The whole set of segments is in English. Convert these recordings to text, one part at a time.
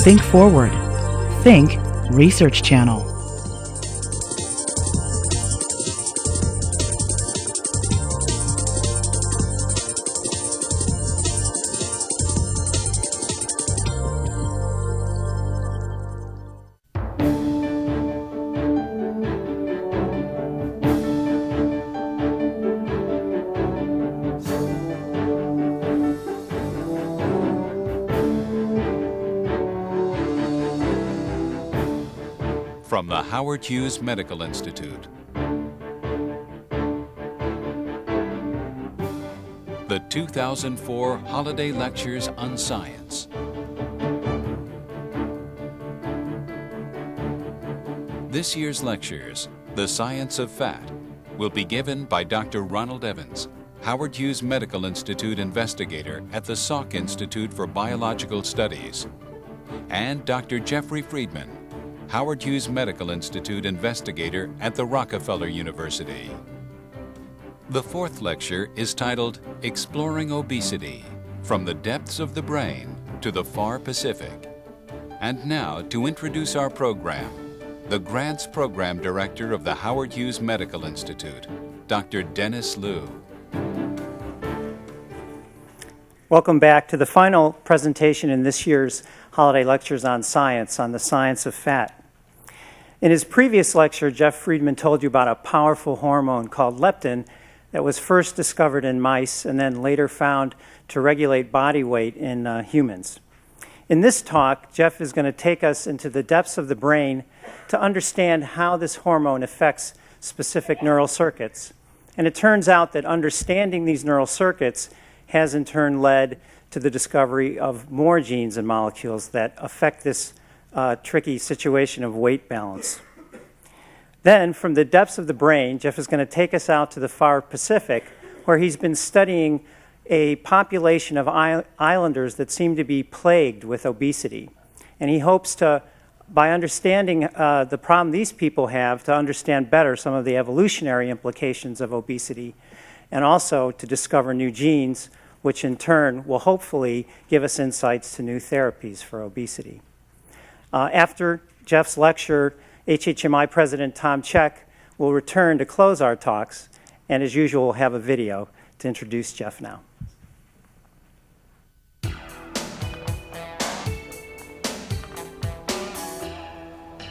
Think forward. Think Research Channel. From the Hughes Medical Institute. The 2004 Holiday Lectures on Science. This year's lectures, The Science of Fat, will be given by Dr. Ronald Evans, Hughes Medical Institute Investigator at the Salk Institute for Biological Studies, and Dr. Jeffrey Friedman, Hughes Medical Institute Investigator at the Rockefeller University. The fourth lecture is titled Exploring Obesity, From the Depths of the Brain to the Far Pacific. And now, to introduce our program, the Grants Program Director of the Hughes Medical Institute, Dr. Dennis Liu. Welcome back to the final presentation in this year's Holiday Lectures on Science, on the science of fat. In his previous lecture, Jeff Friedman told you about a powerful hormone called leptin that was first discovered in mice and then later found to regulate body weight in humans. In this talk, Jeff is going to take us into the depths of the brain to understand how this hormone affects specific neural circuits. And it turns out that understanding these neural circuits has in turn led to the discovery of more genes and molecules that affect this tricky situation of weight balance. Then, from the depths of the brain, Jeff is going to take us out to the far Pacific, where he's been studying a population of islanders that seem to be plagued with obesity. And he hopes to, by understanding the problem these people have, to understand better some of the evolutionary implications of obesity, and also to discover new genes, which in turn will hopefully give us insights to new therapies for obesity. After Jeff's lecture, HHMI President Tom Check will return to close our talks, and as usual, we'll have a video to introduce Jeff now.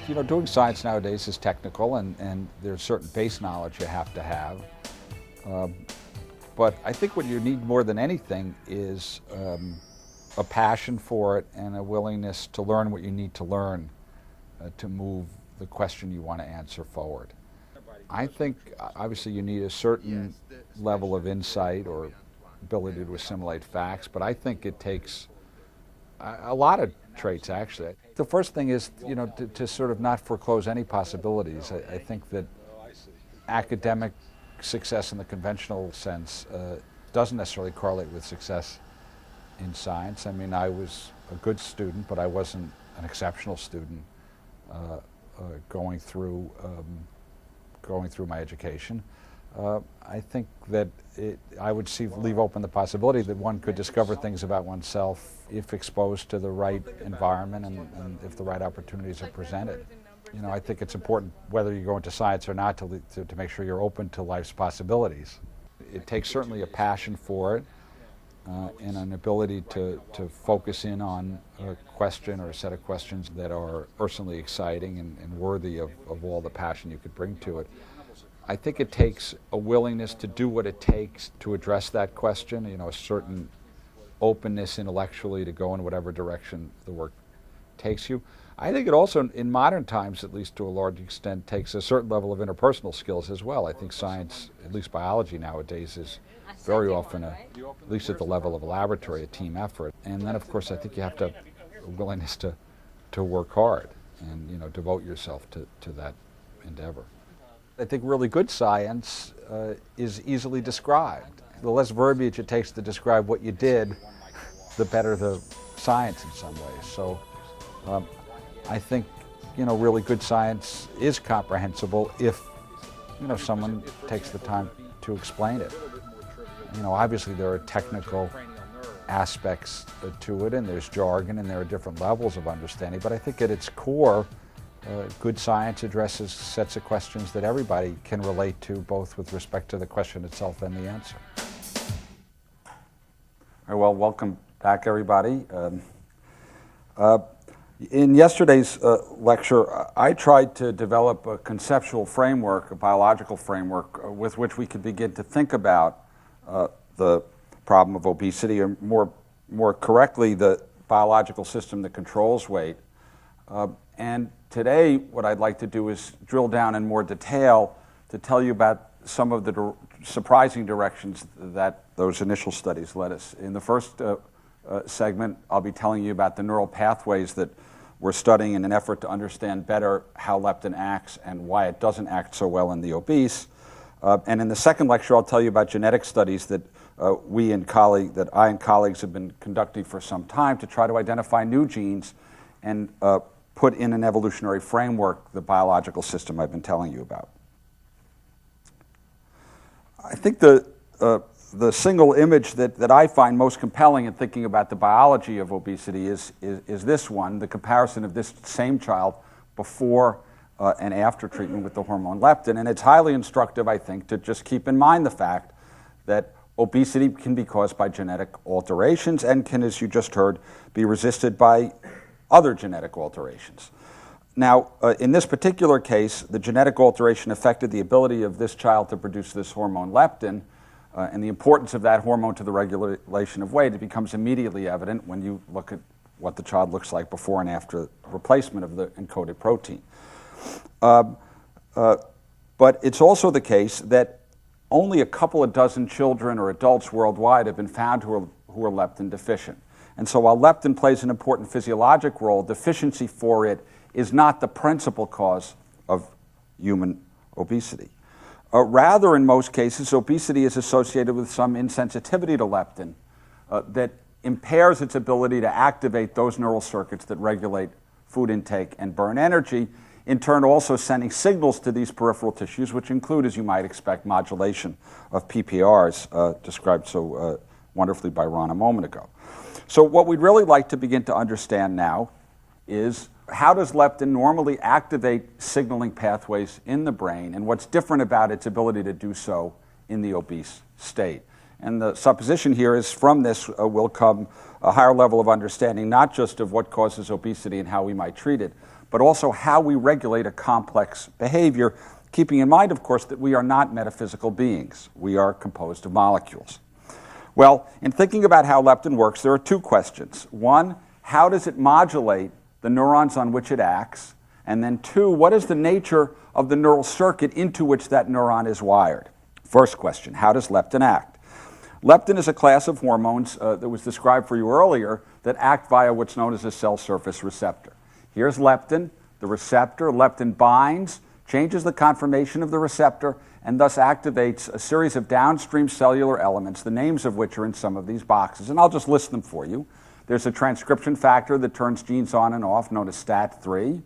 You know, doing science nowadays is technical, and there's certain base knowledge you have to have. But I think what you need more than anything is a passion for it and a willingness to learn what you need to learn to move the question you want to answer forward. I think obviously you need a certain level of insight or ability to assimilate facts, but I think it takes a lot of traits actually. The first thing is, you know, to sort of not foreclose any possibilities. I think that academic success in the conventional sense doesn't necessarily correlate with success in science. I mean, I was a good student, but I wasn't an exceptional student going through my education. I think that I would leave open the possibility that one could discover things about oneself if exposed to the right environment and if the right opportunities are presented. You know, I think it's important, whether you go into science or not, to make sure you're open to life's possibilities. It takes certainly a passion for it and an ability to focus in on a question or a set of questions that are personally exciting and worthy of all the passion you could bring to it. I think it takes a willingness to do what it takes to address that question, you know, a certain openness intellectually to go in whatever direction the work takes you. I think it also, in modern times, at least to a large extent, takes a certain level of interpersonal skills as well. I think science, at least biology nowadays, is very often, at least at the level of a laboratory, a team effort. And then, of course, I think you have to have a willingness to work hard and, you know, devote yourself to that endeavor. I think really good science is easily described. The less verbiage it takes to describe what you did, the better the science in some ways. So I think, you know, really good science is comprehensible if, you know, someone takes the time to explain it. You know, obviously there are technical aspects to it, and there's jargon, and there are different levels of understanding. But I think at its core, good science addresses sets of questions that everybody can relate to, both with respect to the question itself and the answer. All right, well, welcome back, everybody. In yesterday's lecture, I tried to develop a conceptual framework, a biological framework, with which we could begin to think about the problem of obesity, or more correctly, the biological system that controls weight. And today, what I'd like to do is drill down in more detail to tell you about some of the surprising directions that those initial studies led us. In the first segment, I'll be telling you about the neural pathways that we're studying in an effort to understand better how leptin acts and why it doesn't act so well in the obese. And in the second lecture, I'll tell you about genetic studies that I and colleagues have been conducting for some time to try to identify new genes and put in an evolutionary framework the biological system I've been telling you about. I think the single image that I find most compelling in thinking about the biology of obesity is this one, the comparison of this same child before and after treatment with the hormone leptin. And it's highly instructive, I think, to just keep in mind the fact that obesity can be caused by genetic alterations and can, as you just heard, be resisted by other genetic alterations. Now, in this particular case, the genetic alteration affected the ability of this child to produce this hormone leptin, and the importance of that hormone to the regulation of weight, it becomes immediately evident when you look at what the child looks like before and after replacement of the encoded protein. But it's also the case that only a couple of dozen children or adults worldwide have been found who are leptin deficient. And so while leptin plays an important physiologic role, deficiency for it is not the principal cause of human obesity. Rather, in most cases, obesity is associated with some insensitivity to leptin that impairs its ability to activate those neural circuits that regulate food intake and burn energy, in turn also sending signals to these peripheral tissues, which include, as you might expect, modulation of PPRs, described so wonderfully by Ron a moment ago. So what we'd really like to begin to understand now is how does leptin normally activate signaling pathways in the brain, and what's different about its ability to do so in the obese state. And the supposition here is from this will come a higher level of understanding, not just of what causes obesity and how we might treat it, but also how we regulate a complex behavior, keeping in mind, of course, that we are not metaphysical beings. We are composed of molecules. Well, in thinking about how leptin works, there are two questions. One, how does it modulate the neurons on which it acts? And then two, what is the nature of the neural circuit into which that neuron is wired? First question, how does leptin act? Leptin is a class of hormones that was described for you earlier that act via what's known as a cell surface receptor. Here's leptin, the receptor. Leptin binds, changes the conformation of the receptor, and thus activates a series of downstream cellular elements, the names of which are in some of these boxes. And I'll just list them for you. There's a transcription factor that turns genes on and off, known as STAT3.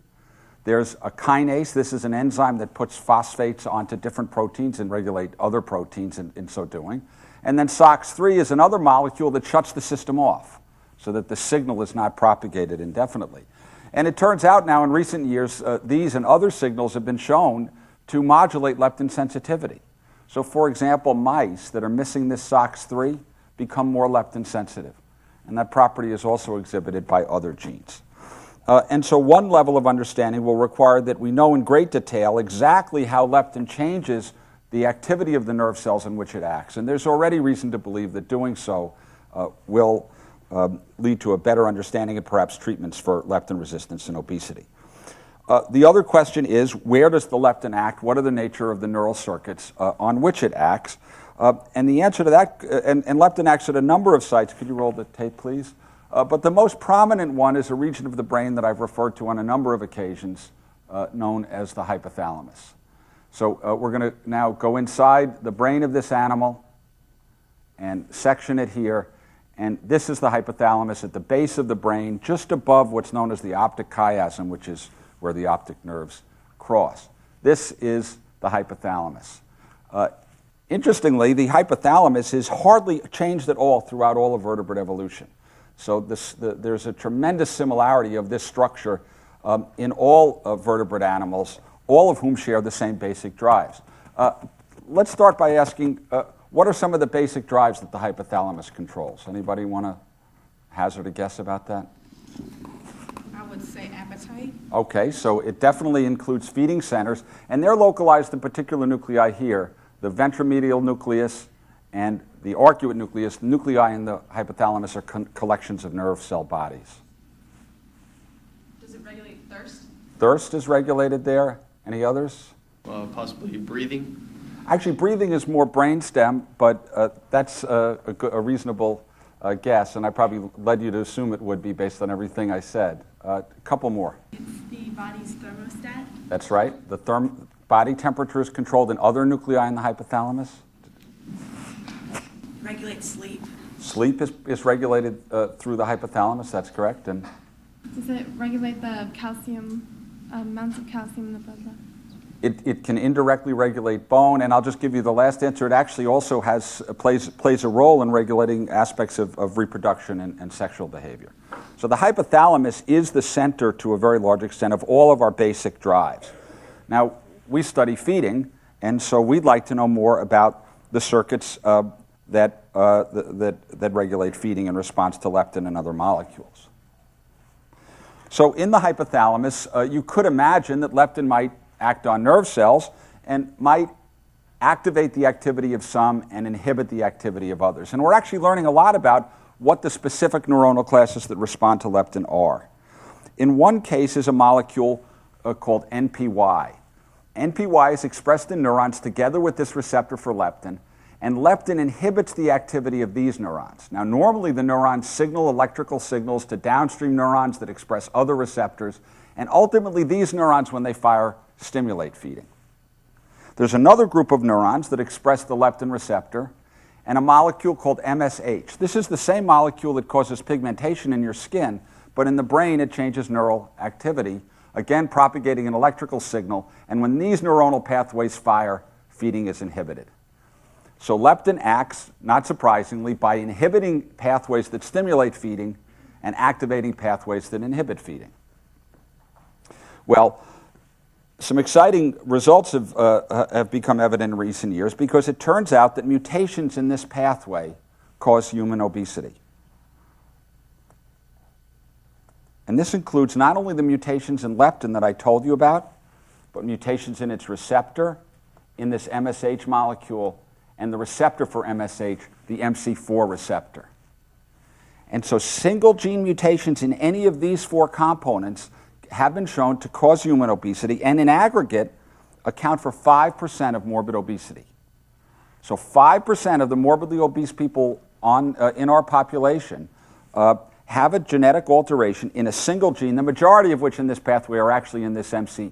There's a kinase. This is an enzyme that puts phosphates onto different proteins and regulate other proteins in so doing. And then SOX3 is another molecule that shuts the system off so that the signal is not propagated indefinitely. And it turns out now in recent years, these and other signals have been shown to modulate leptin sensitivity. So for example, mice that are missing this SOX3 become more leptin sensitive. And that property is also exhibited by other genes. And so one level of understanding will require that we know in great detail exactly how leptin changes the activity of the nerve cells in which it acts. And there's already reason to believe that doing so will lead to a better understanding and perhaps treatments for leptin resistance and obesity. The other question is, where does the leptin act? What are the nature of the neural circuits on which it acts? And the answer to that, and leptin acts at a number of sites. Could you roll the tape, please? But the most prominent one is a region of the brain that I've referred to on a number of occasions, known as the hypothalamus. So we're going to now go inside the brain of this animal and section it here. And this is the hypothalamus at the base of the brain, just above what's known as the optic chiasm, which is where the optic nerves cross. This is the hypothalamus. Interestingly, the hypothalamus is hardly changed at all throughout all of vertebrate evolution. So there's a tremendous similarity of this structure in all vertebrate animals, all of whom share the same basic drives. Let's start by asking, what are some of the basic drives that the hypothalamus controls? Anybody want to hazard a guess about that? I would say appetite. Okay, so it definitely includes feeding centers, and they're localized in particular nuclei here, the ventromedial nucleus and the arcuate nucleus. Nuclei in the hypothalamus are collections of nerve cell bodies. Does it regulate thirst? Thirst is regulated there. Any others? Possibly breathing. Actually, breathing is more brainstem, but that's a reasonable guess, and I probably led you to assume it would be based on everything I said. A couple more. It's the body's thermostat. That's right. The body temperature is controlled in other nuclei in the hypothalamus. Regulate sleep. Sleep is regulated through the hypothalamus, that's correct. And does it regulate the calcium, amounts of calcium in the blood? it can indirectly regulate bone, and I'll just give you the last answer. It actually also plays a role in regulating aspects of reproduction and sexual behavior. So the hypothalamus is the center, to a very large extent, of all of our basic drives. Now, we study feeding, and so we'd like to know more about the circuits that regulate feeding in response to leptin and other molecules. So in the hypothalamus, you could imagine that leptin might act on nerve cells and might activate the activity of some and inhibit the activity of others. And we're actually learning a lot about what the specific neuronal classes that respond to leptin are. In one case is a molecule called NPY. NPY is expressed in neurons together with this receptor for leptin, and leptin inhibits the activity of these neurons. Now, normally the neurons signal electrical signals to downstream neurons that express other receptors, and ultimately these neurons, when they fire, stimulate feeding. There's another group of neurons that express the leptin receptor and a molecule called MSH. This is the same molecule that causes pigmentation in your skin, but in the brain it changes neural activity, again propagating an electrical signal, and when these neuronal pathways fire, feeding is inhibited. So leptin acts, not surprisingly, by inhibiting pathways that stimulate feeding and activating pathways that inhibit feeding. Well, some exciting results have become evident in recent years because it turns out that mutations in this pathway cause human obesity. And this includes not only the mutations in leptin that I told you about, but mutations in its receptor, in this MSH molecule, and the receptor for MSH, the MC4 receptor. And so single gene mutations in any of these four components have been shown to cause human obesity, and in aggregate account for 5% of morbid obesity. So 5% of the morbidly obese people in our population have a genetic alteration in a single gene, the majority of which in this pathway are actually in this MC4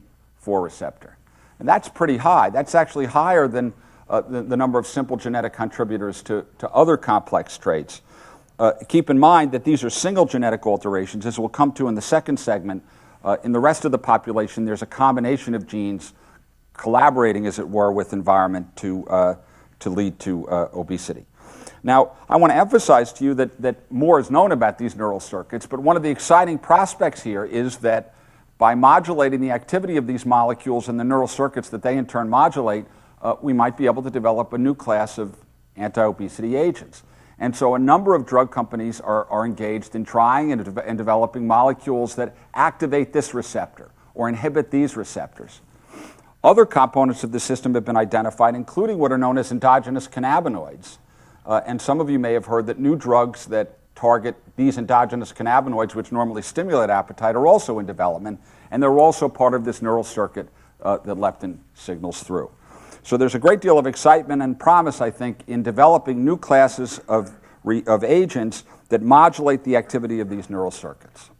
receptor. And that's pretty high. That's actually higher than the number of simple genetic contributors to other complex traits. Keep in mind that these are single genetic alterations, as we'll come to in the second segment. In the rest of the population, there's a combination of genes collaborating, as it were, with environment to lead to obesity. Now, I want to emphasize to you that more is known about these neural circuits, but one of the exciting prospects here is that by modulating the activity of these molecules and the neural circuits that they in turn modulate, we might be able to develop a new class of anti-obesity agents. And so a number of drug companies are engaged in trying and developing molecules that activate this receptor or inhibit these receptors. Other components of the system have been identified, including what are known as endogenous cannabinoids. And some of you may have heard that new drugs that target these endogenous cannabinoids, which normally stimulate appetite, are also in development, and they're also part of this neural circuit that leptin signals through. So there's a great deal of excitement and promise, I think, in developing new classes of agents that modulate the activity of these neural circuits.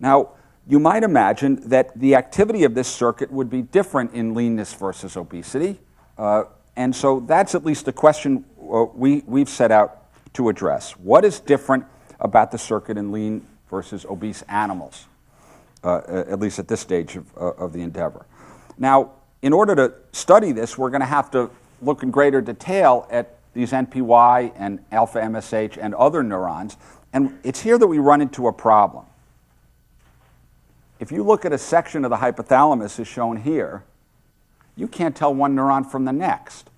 Now, you might imagine that the activity of this circuit would be different in leanness versus obesity, and so that's at least a question we've set out to address. What is different about the circuit in lean versus obese animals, at least at this stage of the endeavor? Now, in order to study this, we're going to have to look in greater detail at these NPY and alpha MSH and other neurons, and it's here that we run into a problem. If you look at a section of the hypothalamus as shown here, you can't tell one neuron from the next.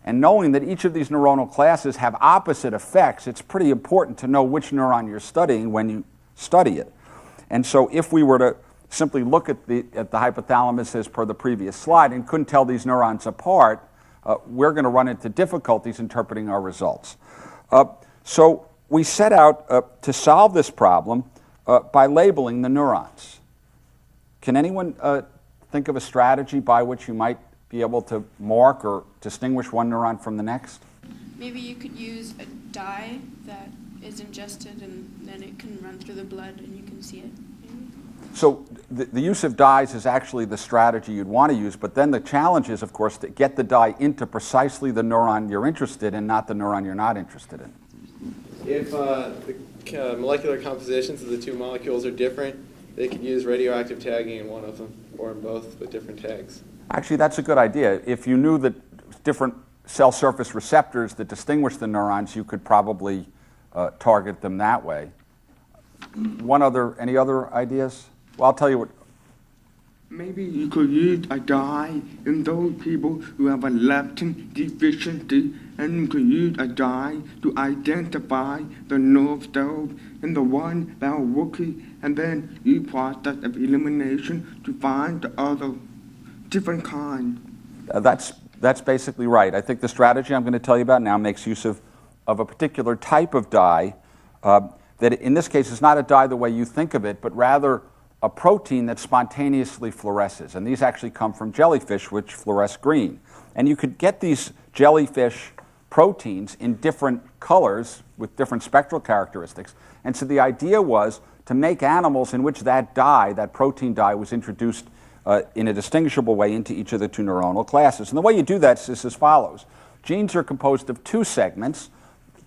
And knowing that each of these neuronal classes have opposite effects, it's pretty important to know which neuron you're studying when you study it. And so if we were to simply look at the hypothalamus as per the previous slide and couldn't tell these neurons apart, we're going to run into difficulties interpreting our results. So we set out to solve this problem by labeling the neurons. Can anyone think of a strategy by which you might be able to mark or distinguish one neuron from the next? Maybe you could use a dye that is ingested and then it can run through the blood and you can see it. Maybe? So the use of dyes is actually the strategy you'd want to use, but then the challenge is, of course, to get the dye into precisely the neuron you're interested in, not the neuron you're not interested in. If the molecular compositions of the two molecules are different, they could use radioactive tagging in one of them, or in both with different tags. Actually, that's a good idea. If you knew that different cell surface receptors that distinguish the neurons, you could probably target them that way. Any other ideas? Well, I'll tell you what. Maybe you could use a dye in those people who have a leptin deficiency, and you could use a dye to identify the nerve cells in the one that are working, and then you process of elimination to find the other different kind. That's basically right. I think the strategy I'm going to tell you about now makes use of a particular type of dye that in this case is not a dye the way you think of it, but rather a protein that spontaneously fluoresces. And these actually come from jellyfish, which fluoresce green. And you could get these jellyfish proteins in different colors with different spectral characteristics. And so the idea was to make animals in which that dye, that protein dye, was introduced in a distinguishable way into each of the two neuronal classes. And the way you do that is as follows. Genes are composed of two segments.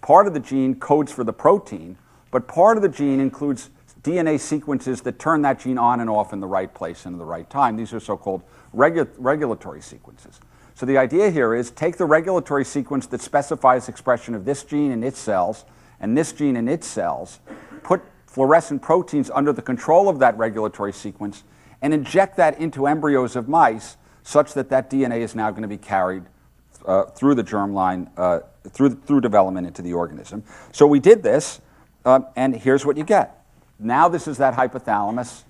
Part of the gene codes for the protein, but part of the gene includes DNA sequences that turn that gene on and off in the right place and at the right time. These are so-called regulatory sequences. So the idea here is take the regulatory sequence that specifies expression of this gene in its cells and this gene in its cells, put fluorescent proteins under the control of that regulatory sequence, and inject that into embryos of mice such that that DNA is now going to be carried through the germline, through development into the organism. So we did this, and here's what you get. Now this is that hypothalamus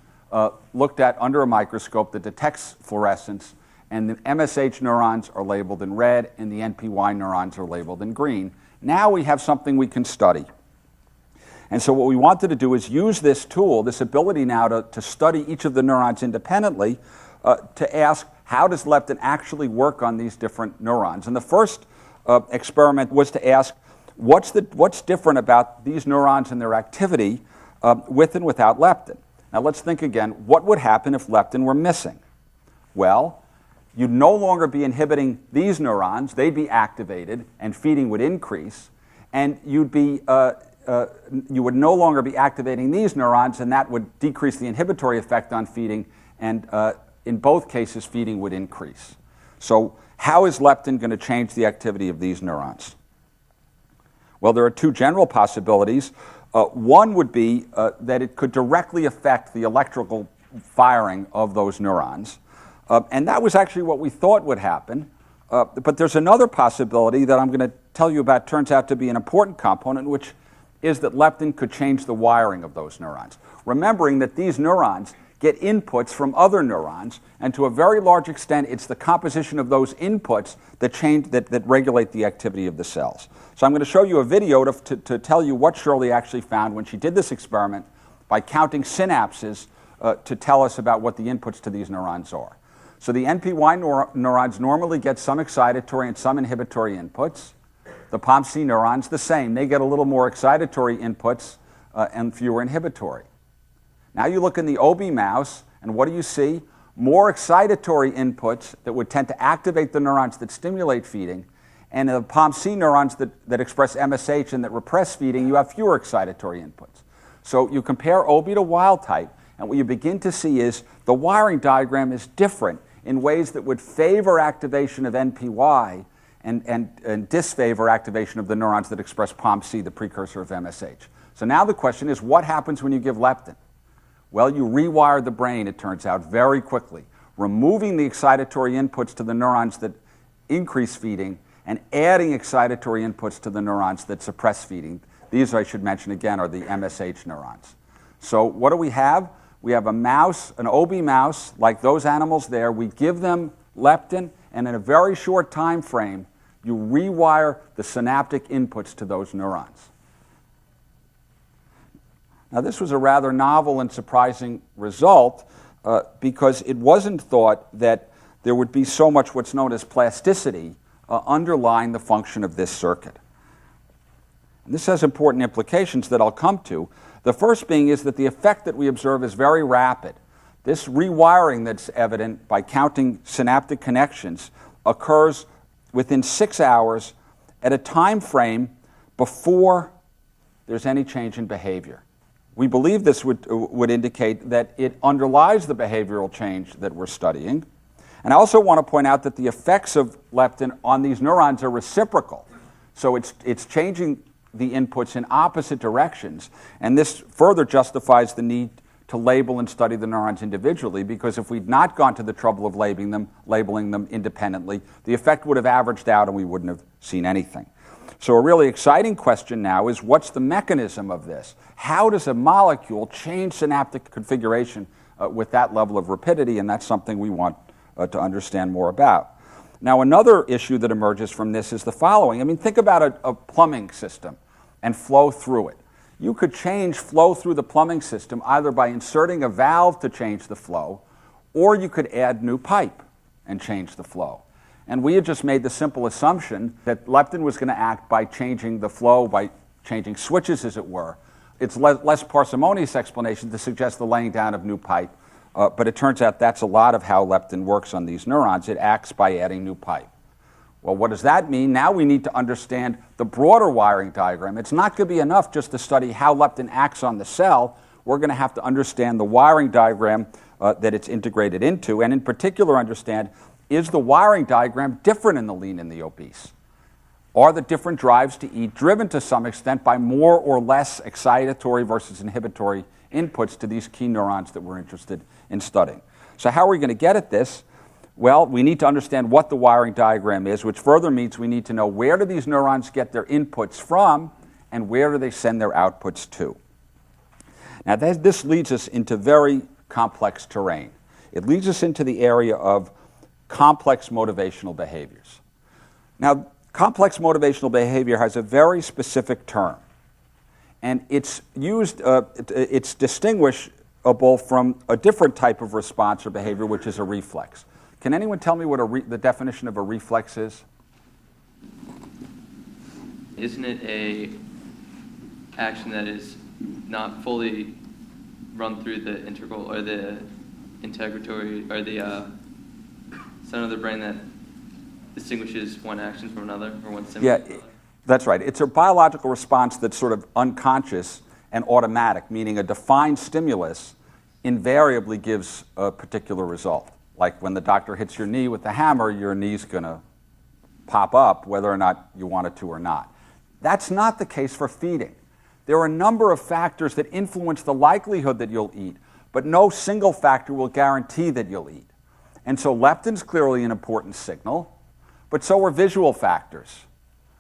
looked at under a microscope that detects fluorescence, and the MSH neurons are labeled in red and the NPY neurons are labeled in green. Now we have something we can study. And so what we wanted to do is use this tool, this ability now to study each of the neurons independently, to ask how does leptin actually work on these different neurons. And the first experiment was to ask what's different about these neurons and their activity with and without leptin. Now let's think again, what would happen if leptin were missing? Well, you'd no longer be inhibiting these neurons, they'd be activated and feeding would increase, and you would no longer be activating these neurons, and that would decrease the inhibitory effect on feeding, and in both cases feeding would increase. So how is leptin going to change the activity of these neurons? Well, there are two general possibilities. One would be that it could directly affect the electrical firing of those neurons. And that was actually what we thought would happen. But there's another possibility that I'm going to tell you about, turns out to be an important component, which is that leptin could change the wiring of those neurons. Remembering that these neurons get inputs from other neurons, and to a very large extent, it's the composition of those inputs that regulate the activity of the cells. So I'm going to show you a video to tell you what Shirley actually found when she did this experiment by counting synapses to tell us about what the inputs to these neurons are. So the NPY neurons normally get some excitatory and some inhibitory inputs. The POMC neurons, the same. They get a little more excitatory inputs and fewer inhibitory. Now you look in the OB mouse, and what do you see? More excitatory inputs that would tend to activate the neurons that stimulate feeding, and the POMC neurons that express MSH and that repress feeding, you have fewer excitatory inputs. So you compare OB to wild type, and what you begin to see is the wiring diagram is different in ways that would favor activation of NPY and disfavor activation of the neurons that express POMC, the precursor of MSH. So now the question is, what happens when you give leptin? Well, you rewire the brain, it turns out, very quickly, removing the excitatory inputs to the neurons that increase feeding and adding excitatory inputs to the neurons that suppress feeding. These, I should mention again, are the MSH neurons. So what do we have? We have a mouse, an OB mouse, like those animals there. We give them leptin, and in a very short time frame, you rewire the synaptic inputs to those neurons. Now, this was a rather novel and surprising result because it wasn't thought that there would be so much what's known as plasticity underlying the function of this circuit. And this has important implications that I'll come to. The first being is that the effect that we observe is very rapid. This rewiring that's evident by counting synaptic connections occurs within 6 hours at a time frame before there's any change in behavior. We believe this would indicate that it underlies the behavioral change that we're studying. And I also want to point out that the effects of leptin on these neurons are reciprocal. So it's changing the inputs in opposite directions. And this further justifies the need to label and study the neurons individually, because if we'd not gone to the trouble of labeling them independently, the effect would have averaged out and we wouldn't have seen anything. So a really exciting question now is, what's the mechanism of this? How does a molecule change synaptic configuration with that level of rapidity? And that's something we want to understand more about. Now, another issue that emerges from this is the following. I mean, think about a plumbing system and flow through it. You could change flow through the plumbing system either by inserting a valve to change the flow, or you could add new pipe and change the flow. And we had just made the simple assumption that leptin was going to act by changing the flow, by changing switches, as it were. It's less parsimonious explanation to suggest the laying down of new pipe, but it turns out that's a lot of how leptin works on these neurons. It acts by adding new pipe. Well, what does that mean? Now we need to understand the broader wiring diagram. It's not going to be enough just to study how leptin acts on the cell. We're going to have to understand the wiring diagram that it's integrated into, and in particular understand, is the wiring diagram different in the lean and the obese? Are the different drives to eat driven to some extent by more or less excitatory versus inhibitory inputs to these key neurons that we're interested in studying? So how are we going to get at this? Well, we need to understand what the wiring diagram is, which further means we need to know where do these neurons get their inputs from and where do they send their outputs to. Now, this leads us into very complex terrain. It leads us into the area of complex motivational behaviors. Now, complex motivational behavior has a very specific term, and it's used, it's distinguishable from a different type of response or behavior, which is a reflex. Can anyone tell me what the definition of a reflex is? Isn't it a action that is not fully run through the integral or the integratory or the center of the brain that distinguishes one action from another or one symptom from another? That's right. It's a biological response that's sort of unconscious and automatic, meaning a defined stimulus invariably gives a particular result. Like when the doctor hits your knee with the hammer, your knee's going to pop up whether or not you want it to or not. That's not the case for feeding. There are a number of factors that influence the likelihood that you'll eat, but no single factor will guarantee that you'll eat. And so leptin's clearly an important signal, but so are visual factors.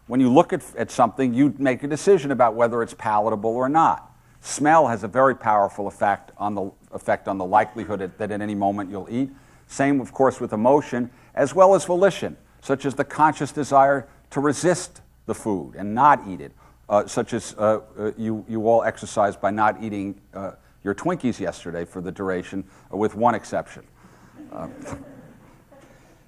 When you look at something, you make a decision about whether it's palatable or not. Smell has a very powerful effect on the likelihood that at any moment you'll eat. Same, of course, with emotion, as well as volition, such as the conscious desire to resist the food and not eat it, such as you all exercised by not eating your Twinkies yesterday for the duration, with one exception.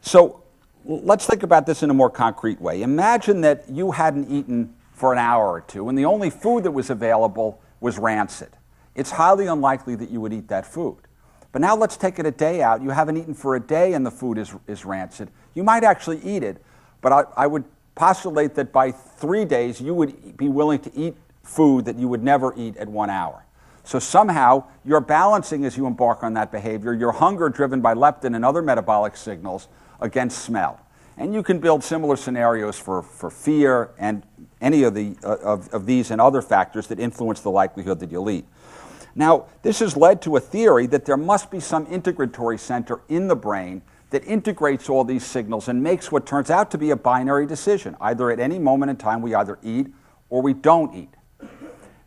So let's think about this in a more concrete way. Imagine that you hadn't eaten for an hour or two, and the only food that was available was rancid. It's highly unlikely that you would eat that food. But now let's take it a day out. You haven't eaten for a day and the food is rancid. You might actually eat it, but I would postulate that by 3 days you would be willing to eat food that you would never eat at 1 hour. So somehow you're balancing, as you embark on that behavior, your hunger driven by leptin and other metabolic signals against smell. And you can build similar scenarios for fear and any of these and other factors that influence the likelihood that you'll eat. Now, this has led to a theory that there must be some integratory center in the brain that integrates all these signals and makes what turns out to be a binary decision. Either at any moment in time we either eat or we don't eat.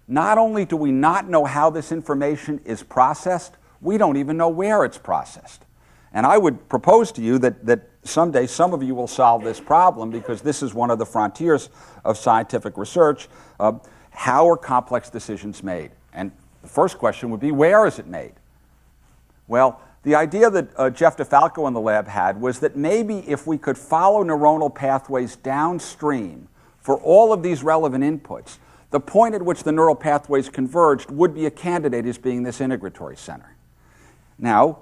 Not only do we not know how this information is processed, we don't even know where it's processed. And I would propose to you that someday some of you will solve this problem, because this is one of the frontiers of scientific research. How are complex decisions made? And the first question would be, where is it made? Well, the idea that Jeff DeFalco in the lab had was that maybe if we could follow neuronal pathways downstream for all of these relevant inputs, the point at which the neural pathways converged would be a candidate as being this integratory center. Now,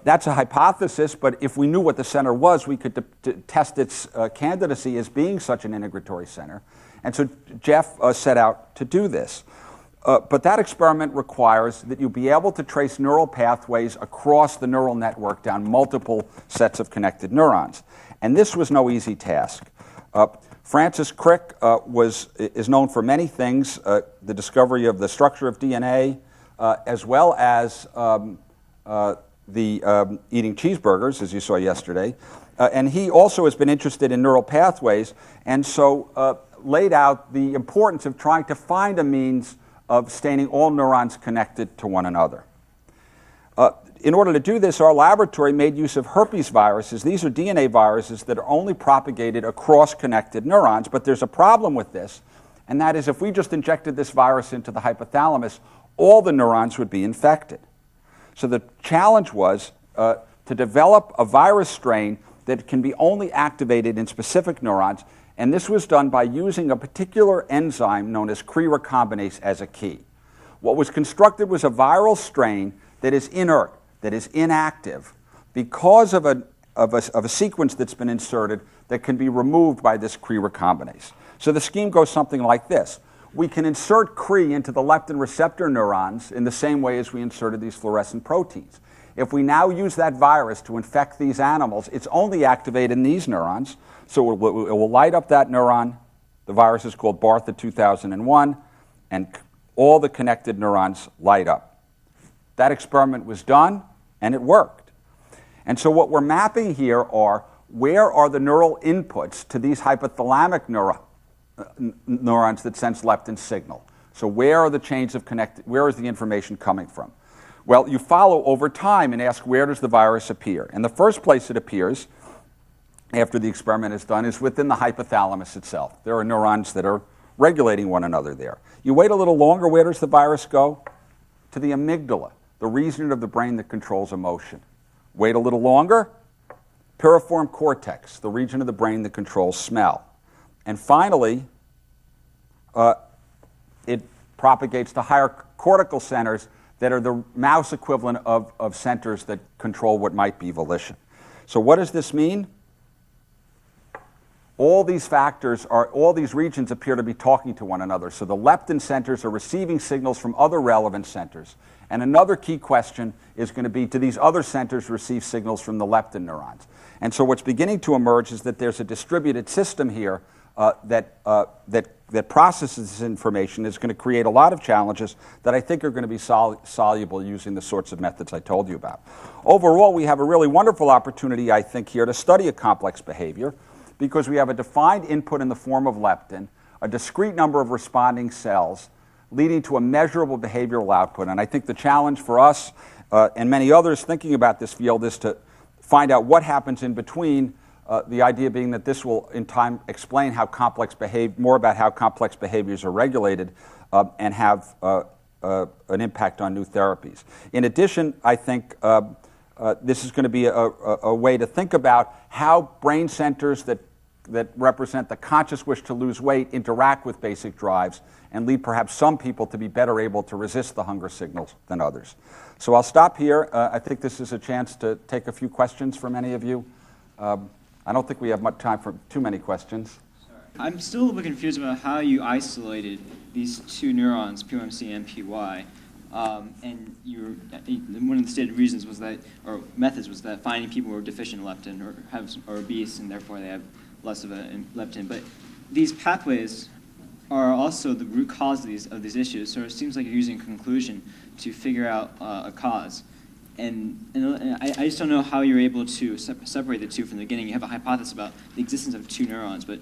that's a hypothesis, but if we knew what the center was, we could test its candidacy as being such an integratory center. And so Jeff set out to do this. But that experiment requires that you be able to trace neural pathways across the neural network down multiple sets of connected neurons. And this was no easy task. Francis Crick is known for many things, the discovery of the structure of DNA, as well as eating cheeseburgers, as you saw yesterday. And he also has been interested in neural pathways, and so laid out the importance of trying to find a means of staining all neurons connected to one another. In order to do this, our laboratory made use of herpes viruses. These are DNA viruses that are only propagated across connected neurons, but there's a problem with this, and that is if we just injected this virus into the hypothalamus, all the neurons would be infected. So the challenge was to develop a virus strain that can be only activated in specific neurons, and this was done by using a particular enzyme known as Cre recombinase as a key. What was constructed was a viral strain that is inert, that is inactive, because of a sequence that's been inserted that can be removed by this Cre recombinase. So the scheme goes something like this. We can insert Cre into the leptin receptor neurons in the same way as we inserted these fluorescent proteins. If we now use that virus to infect these animals, it's only activated in these neurons, so it will light up that neuron. The virus is called Bartha 2001, and all the connected neurons light up. That experiment was done, and it worked. And so what we're mapping here are where are the neural inputs to these hypothalamic neurons that sense leptin signal. So where are the chains of where is the information coming from? Well, you follow over time and ask, where does the virus appear? And the first place it appears after the experiment is done is within the hypothalamus itself. There are neurons that are regulating one another there. You wait a little longer, where does the virus go? To the amygdala, the region of the brain that controls emotion. Wait a little longer, piriform cortex, the region of the brain that controls smell. And finally, it propagates to higher cortical centers that are the mouse equivalent of centers that control what might be volition. So what does this mean? All these factors all these regions appear to be talking to one another. So the leptin centers are receiving signals from other relevant centers. And another key question is going to be, do these other centers receive signals from the leptin neurons? And so what's beginning to emerge is that there's a distributed system here that processes this information, is going to create a lot of challenges that I think are going to be soluble using the sorts of methods I told you about. Overall, we have a really wonderful opportunity, I think, here to study a complex behavior, because we have a defined input in the form of leptin, a discrete number of responding cells, leading to a measurable behavioral output. And I think the challenge for us and many others thinking about this field is to find out what happens in between, the idea being that this will in time explain how more about how complex behaviors are regulated and have an impact on new therapies. In addition, I think this is going to be a way to think about how brain centers that represent the conscious wish to lose weight interact with basic drives and lead perhaps some people to be better able to resist the hunger signals than others. So I'll stop here. I think this is a chance to take a few questions from any of you. I don't think we have much time for too many questions. I'm still a little bit confused about how you isolated these two neurons, POMC and PY. And one of the stated reasons was that, or methods was that finding people who are deficient in leptin or obese, and therefore they have less of a leptin. But these pathways are also the root cause of these issues. So it seems like you're using a conclusion to figure out a cause. And I just don't know how you're able to separate the two from the beginning. You have a hypothesis about the existence of two neurons, but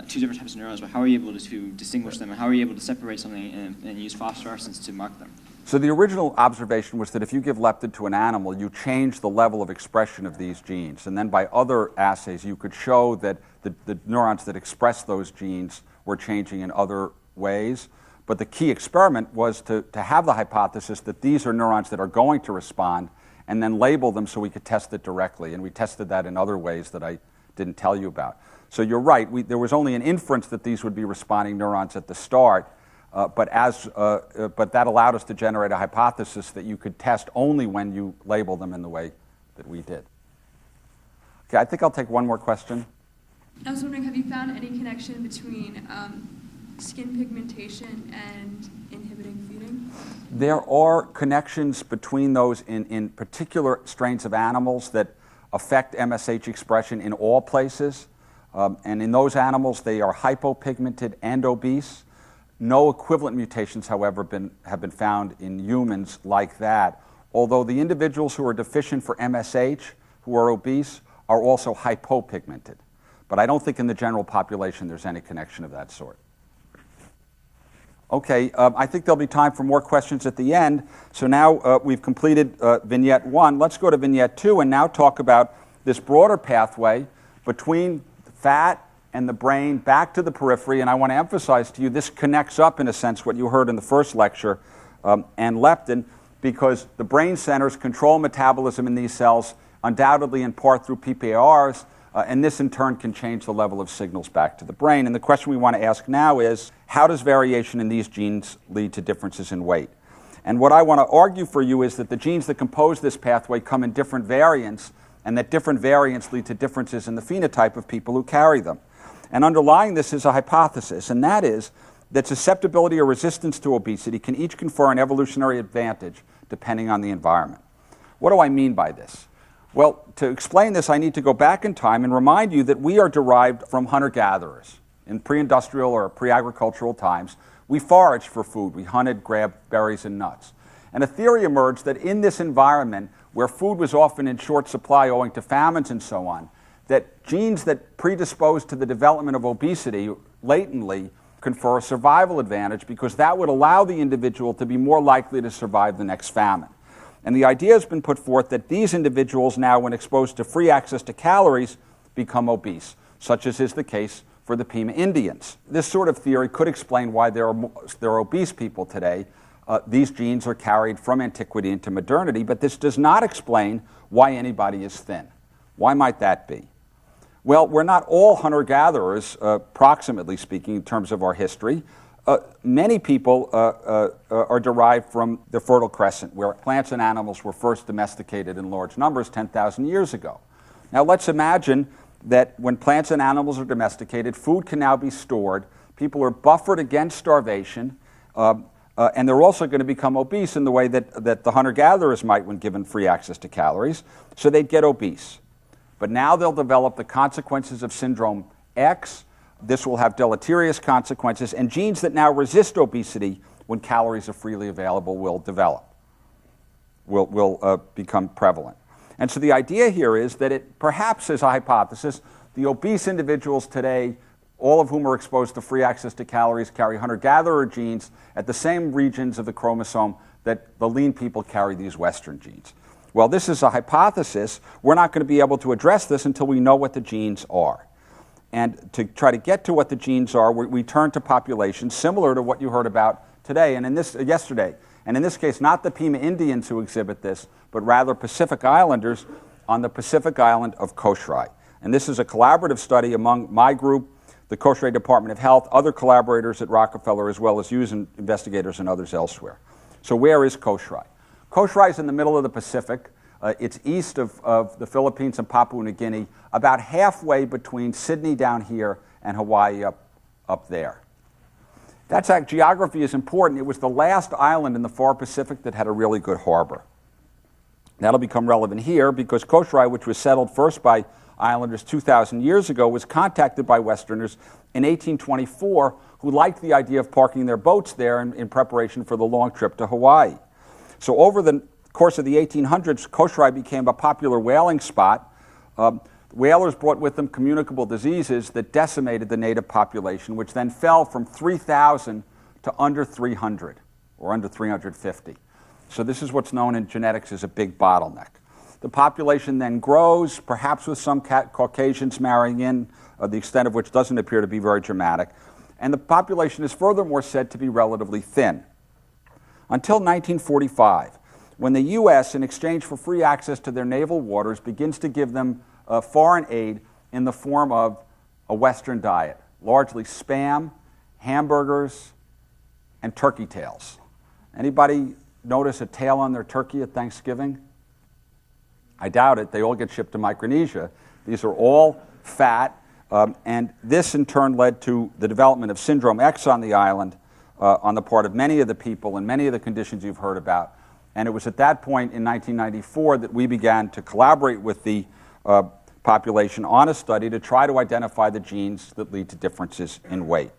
two different types of neurons, but how are you able to distinguish them, and how are you able to separate something and use phosphorescence to mark them? So the original observation was that if you give leptin to an animal, you change the level of expression of these genes. And then by other assays, you could show that the neurons that express those genes were changing in other ways. But the key experiment was to have the hypothesis that these are neurons that are going to respond, and then label them so we could test it directly. And we tested that in other ways that I didn't tell you about. So you're right, there was only an inference that these would be responding neurons at the start, but that allowed us to generate a hypothesis that you could test only when you label them in the way that we did. Okay, I think I'll take one more question. I was wondering, have you found any connection between skin pigmentation and inhibiting feeding? There are connections between those in particular strains of animals that affect MSH expression in all places. And in those animals, they are hypopigmented and obese. No equivalent mutations, however, have been found in humans like that, although the individuals who are deficient for MSH, who are obese, are also hypopigmented. But I don't think in the general population there's any connection of that sort. Okay, I think there'll be time for more questions at the end. So now we've completed Vignette 1. Let's go to Vignette 2 and now talk about this broader pathway between fat and the brain back to the periphery. And I want to emphasize to you this connects up, in a sense, what you heard in the first lecture and leptin, because the brain centers control metabolism in these cells, undoubtedly in part through PPARs, and this in turn can change the level of signals back to the brain. And the question we want to ask now is, how does variation in these genes lead to differences in weight? And what I want to argue for you is that the genes that compose this pathway come in different variants, and that different variants lead to differences in the phenotype of people who carry them. And underlying this is a hypothesis, and that is that susceptibility or resistance to obesity can each confer an evolutionary advantage depending on the environment. What do I mean by this? Well, to explain this, I need to go back in time and remind you that we are derived from hunter-gatherers. In pre-industrial or pre-agricultural times, we foraged for food. We hunted, grabbed berries and nuts. And a theory emerged that in this environment, where food was often in short supply owing to famines and so on, that genes that predispose to the development of obesity latently confer a survival advantage, because that would allow the individual to be more likely to survive the next famine. And the idea has been put forth that these individuals now, when exposed to free access to calories, become obese, such as is the case for the Pima Indians. This sort of theory could explain why there are obese people today. These genes are carried from antiquity into modernity, but this does not explain why anybody is thin. Why might that be? Well, we're not all hunter-gatherers, approximately speaking, in terms of our history. Many people are derived from the Fertile Crescent, where plants and animals were first domesticated in large numbers 10,000 years ago. Now let's imagine that when plants and animals are domesticated, food can now be stored, people are buffered against starvation, and they're also going to become obese in the way that the hunter-gatherers might when given free access to calories, so they'd get obese. But now they'll develop the consequences of syndrome X. This will have deleterious consequences, and genes that now resist obesity when calories are freely available will develop, will become prevalent. And so the idea here is that it perhaps is a hypothesis, the obese individuals today, all of whom are exposed to free access to calories, carry hunter-gatherer genes at the same regions of the chromosome that the lean people carry these Western genes. Well, this is a hypothesis. We're not going to be able to address this until we know what the genes are. And to try to get to what the genes are, we turn to populations similar to what you heard about today and yesterday. And in this case, not the Pima Indians who exhibit this, but rather Pacific Islanders on the Pacific Island of Kosrae. And this is a collaborative study among my group, the Kosrae Department of Health, other collaborators at Rockefeller, as well as Hughes investigators and others elsewhere. So where is Kosrae? Kosrae is in the middle of the Pacific. It's east of the Philippines and Papua New Guinea, about halfway between Sydney down here and Hawaii up there. Geography is important. It was the last island in the far Pacific that had a really good harbor. That'll become relevant here because Kosrae, which was settled first by islanders 2,000 years ago, was contacted by Westerners in 1824 who liked the idea of parking their boats there in preparation for the long trip to Hawaii. So over the course of the 1800s, Kosrae became a popular whaling spot. Whalers brought with them communicable diseases that decimated the native population, which then fell from 3,000 to under 300, or under 350. So this is what's known in genetics as a big bottleneck. The population then grows, perhaps with some Caucasians marrying in, the extent of which doesn't appear to be very dramatic. And the population is furthermore said to be relatively thin. Until 1945, when the U.S., in exchange for free access to their naval waters, begins to give them foreign aid in the form of a Western diet, largely Spam, hamburgers, and turkey tails. Anybody notice a tail on their turkey at Thanksgiving? I doubt it. They all get shipped to Micronesia. These are all fat, and this in turn led to the development of Syndrome X on the island on the part of many of the people and many of the conditions you've heard about. And it was at that point in 1994 that we began to collaborate with the population on a study to try to identify the genes that lead to differences in weight.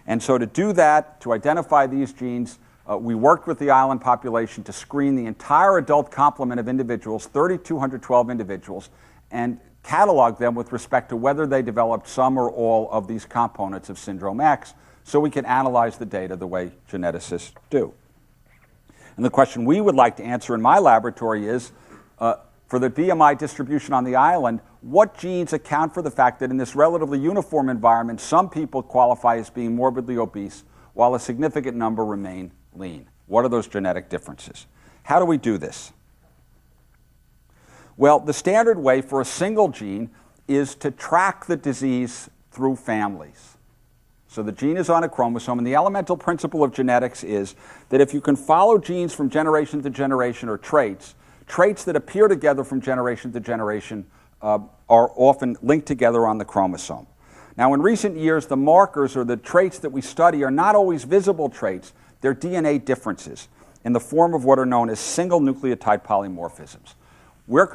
And so to do that, to identify these genes, we worked with the island population to screen the entire adult complement of individuals, 3,212 individuals, and catalog them with respect to whether they developed some or all of these components of Syndrome X, so we can analyze the data the way geneticists do. And the question we would like to answer in my laboratory is, for the BMI distribution on the island, what genes account for the fact that in this relatively uniform environment, some people qualify as being morbidly obese, while a significant number remain lean? What are those genetic differences? How do we do this? Well, the standard way for a single gene is to track the disease through families. So the gene is on a chromosome, and the elemental principle of genetics is that if you can follow genes from generation to generation, or traits that appear together from generation to generation are often linked together on the chromosome. Now, in recent years, the markers or the traits that we study are not always visible traits. They're DNA differences in the form of what are known as single nucleotide polymorphisms. Our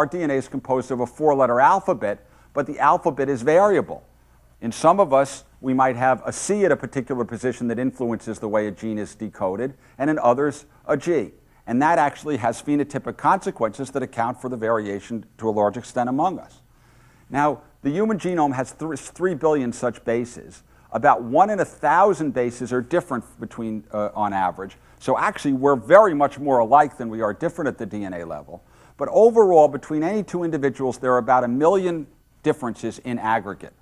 DNA is composed of a 4-letter alphabet, but the alphabet is variable. In some of us, we might have a C at a particular position that influences the way a gene is decoded, and in others, a G. And that actually has phenotypic consequences that account for the variation to a large extent among us. Now, the human genome has 3 billion such bases. About 1 in 1,000 bases are different between, on average. So actually, we're very much more alike than we are different at the DNA level. But overall, between any two individuals, there are about 1 million differences in aggregate.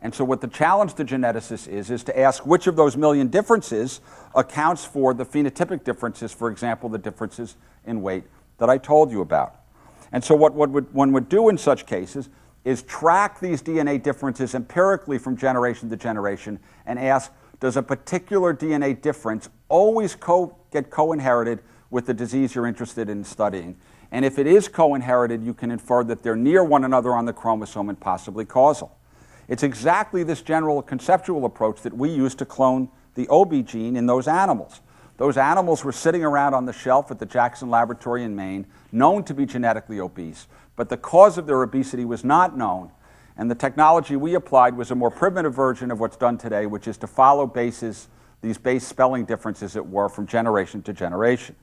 And so what the challenge to geneticists is to ask which of those 1 million differences accounts for the phenotypic differences, for example, the differences in weight that I told you about. And so what one would do in such cases is track these DNA differences empirically from generation to generation and ask, does a particular DNA difference always get co-inherited with the disease you're interested in studying? And if it is co-inherited, you can infer that they're near one another on the chromosome and possibly causal. It's exactly this general conceptual approach that we used to clone the OB gene in those animals. Those animals were sitting around on the shelf at the Jackson Laboratory in Maine, known to be genetically obese, but the cause of their obesity was not known, and the technology we applied was a more primitive version of what's done today, which is to follow bases, these base spelling differences, it were, from generation to generation.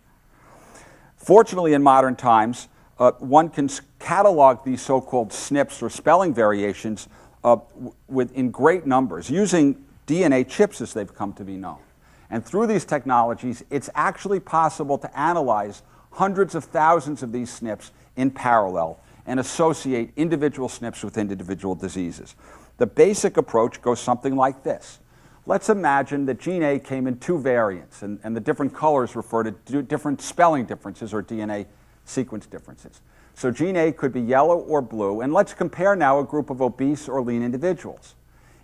Fortunately, in modern times, one can catalog these so-called SNPs, or spelling variations, in great numbers, using DNA chips as they've come to be known. And through these technologies, it's actually possible to analyze hundreds of thousands of these SNPs in parallel and associate individual SNPs with individual diseases. The basic approach goes something like this. Let's imagine that gene A came in 2 variants, and the different colors refer to different spelling differences or DNA sequence differences. So gene A could be yellow or blue, and let's compare now a group of obese or lean individuals.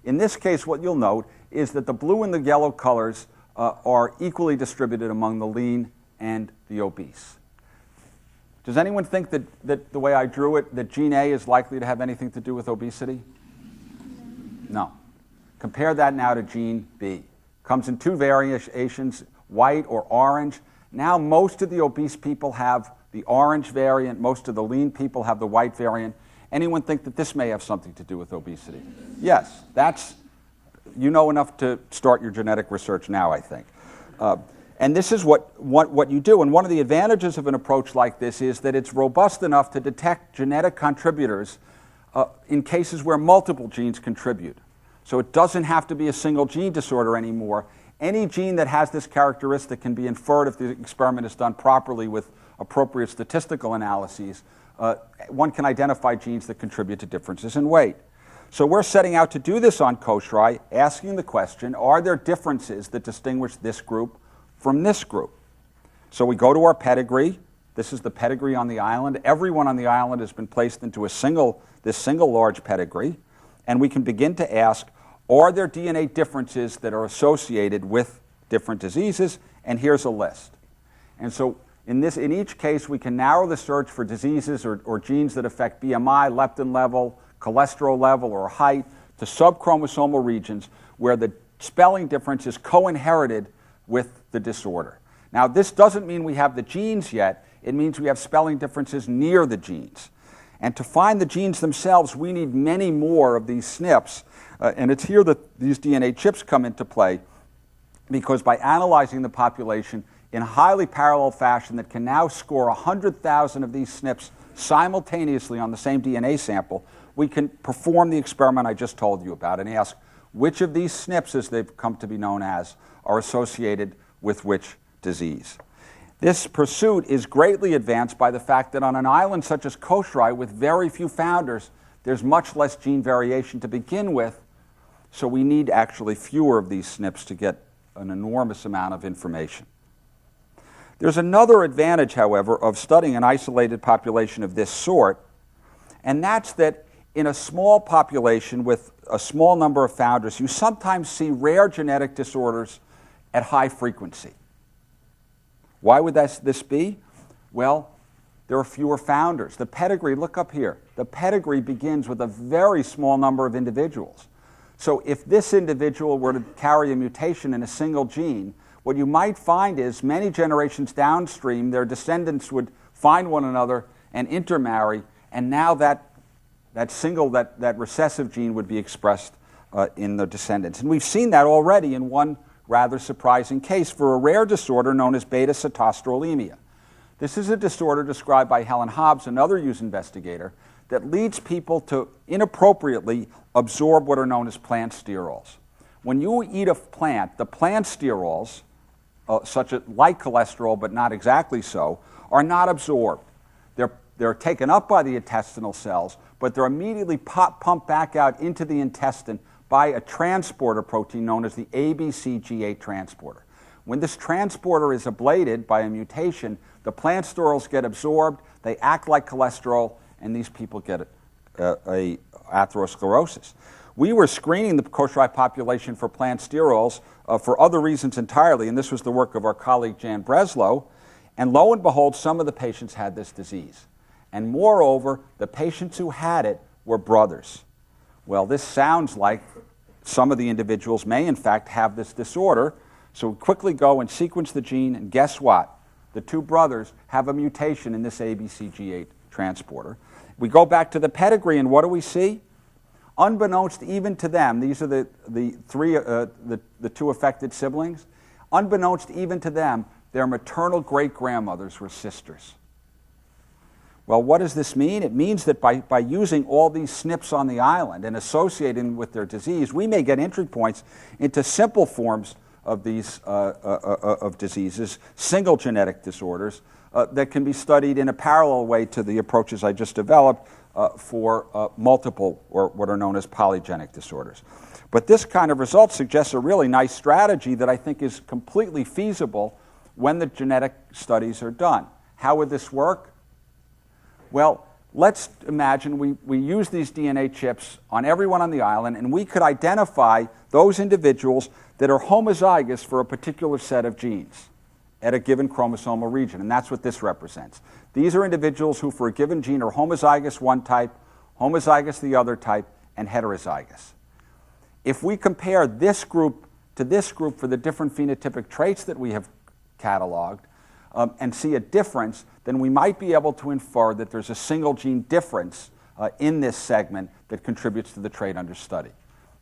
In this case, what you'll note is that the blue and the yellow colors are equally distributed among the lean and the obese. Does anyone think that the way I drew it, that gene A is likely to have anything to do with obesity? No. Compare that now to gene B. Comes in two variations, white or orange. Now most of the obese people have the orange variant, most of the lean people have the white variant. Anyone think that this may have something to do with obesity? Yes, you know enough to start your genetic research now, I think. And this is what you do. And one of the advantages of an approach like this is that it's robust enough to detect genetic contributors in cases where multiple genes contribute. So it doesn't have to be a single gene disorder anymore. Any gene that has this characteristic can be inferred if the experiment is done properly with appropriate statistical analyses. One can identify genes that contribute to differences in weight. So we're setting out to do this on Kosrae, asking the question, are there differences that distinguish this group from this group? So we go to our pedigree. This is the pedigree on the island. Everyone on the island has been placed into this single large pedigree. And we can begin to ask, are there DNA differences that are associated with different diseases? And here's a list. And so in each case, we can narrow the search for diseases or genes that affect BMI, leptin level, cholesterol level, or height to subchromosomal regions where the spelling difference is co-inherited with the disorder. Now, this doesn't mean we have the genes yet. It means we have spelling differences near the genes. And to find the genes themselves, we need many more of these SNPs. And it's here that these DNA chips come into play, because by analyzing the population in a highly parallel fashion that can now score 100,000 of these SNPs simultaneously on the same DNA sample, we can perform the experiment I just told you about and ask which of these SNPs, as they've come to be known as, are associated with which disease. This pursuit is greatly advanced by the fact that on an island such as Kosrae, with very few founders, there's much less gene variation to begin with, so we need actually fewer of these SNPs to get an enormous amount of information. There's another advantage, however, of studying an isolated population of this sort, and that's that in a small population with a small number of founders, you sometimes see rare genetic disorders at high frequency. Why would this be? Well, there are fewer founders. The pedigree, look up here, the pedigree begins with a very small number of individuals. So if this individual were to carry a mutation in a single gene, what you might find is many generations downstream, their descendants would find one another and intermarry, and now that recessive gene would be expressed in the descendants. And we've seen that already in one rather surprising case for a rare disorder known as beta-cetostrolemia. This is a disorder described by Helen Hobbs, another Hughes investigator, that leads people to inappropriately absorb what are known as plant sterols. When you eat a plant, the plant sterols, like cholesterol but not exactly so, are not absorbed. They're taken up by the intestinal cells, but they're immediately pumped back out into the intestine by a transporter protein known as the ABCG8 transporter. When this transporter is ablated by a mutation, the plant sterols get absorbed, they act like cholesterol, and these people get a atherosclerosis. We were screening the Kosrae population for plant sterols for other reasons entirely, and this was the work of our colleague Jan Breslow, and lo and behold, some of the patients had this disease. And moreover, the patients who had it were brothers. Well, this sounds like some of the individuals may in fact have this disorder, so we quickly go and sequence the gene, and guess what? The two brothers have a mutation in this ABCG8 transporter. We go back to the pedigree, and what do we see? Unbeknownst even to them, these are the two affected siblings, unbeknownst even to them, their maternal great-grandmothers were sisters. Well, what does this mean? It means that by using all these SNPs on the island and associating with their disease, we may get entry points into simple forms of these of diseases, single genetic disorders, that can be studied in a parallel way to the approaches I just developed for multiple, or what are known as polygenic disorders. But this kind of result suggests a really nice strategy that I think is completely feasible when the genetic studies are done. How would this work? Well, let's imagine we use these DNA chips on everyone on the island, and we could identify those individuals that are homozygous for a particular set of genes at a given chromosomal region, and that's what this represents. These are individuals who, for a given gene, are homozygous one type, homozygous the other type, and heterozygous. If we compare this group to this group for the different phenotypic traits that we have cataloged and see a difference, then we might be able to infer that there's a single gene difference in this segment that contributes to the trait under study.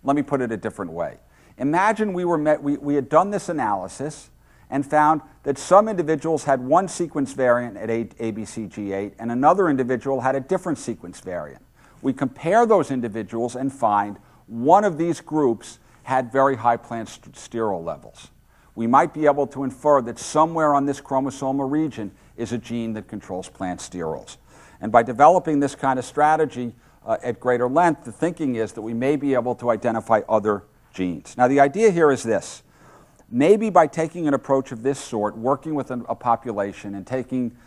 Let me put it a different way. Imagine we had done this analysis and found that some individuals had one sequence variant at ABCG8 and another individual had a different sequence variant. We compare those individuals and find one of these groups had very high plant sterol levels. We might be able to infer that somewhere on this chromosomal region is a gene that controls plant sterols. And by developing this kind of strategy at greater length, the thinking is that we may be able to identify other genes. Now, the idea here is this. Maybe by taking an approach of this sort, working with a population and taking